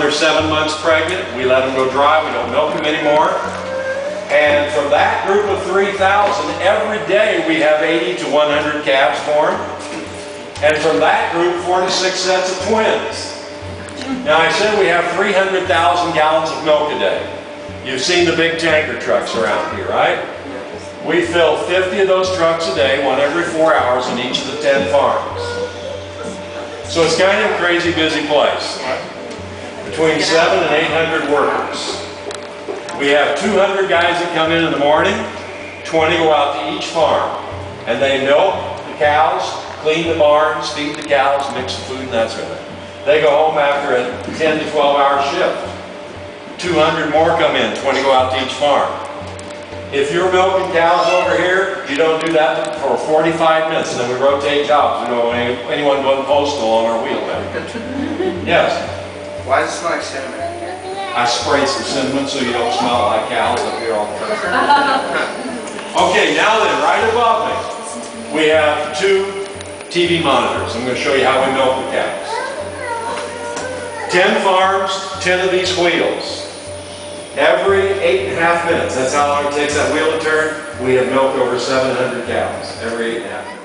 they're 7 months pregnant, we let them go dry, we don't milk them anymore. And from that group of 3,000, every day we have 80 to 100 calves born. And from that group, 4 to 6 sets of twins. Now I said we have 300,000 gallons of milk a day. You've seen the big tanker trucks around here, right? We fill 50 of those trucks a day, one every 4 hours in each of the 10 farms. So it's kind of a crazy busy place. Between 700 and 800 workers. We have 200 guys that come in the morning, 20 go out to each farm. And they milk the cows, clean the barns, feed the cows, mix the food and that sort of thing. They go home after a 10 to 12 hour shift. 200 more come in, 20 go out to each farm. If you're milking cows over here, you don't do that for 45 minutes, and then we rotate jobs. We don't want anyone going postal on our wheel there. Yes? Why does it smell like cinnamon? I spray some cinnamon so you don't smell like cows up here all the time. Okay, now then, right above me, we have 2 TV monitors. I'm going to show you how we milk the cows. 10 farms, 10 of these wheels. Every 8.5 minutes, that's how long it takes that wheel to turn, we have milked over 700 cows every 8.5 minutes.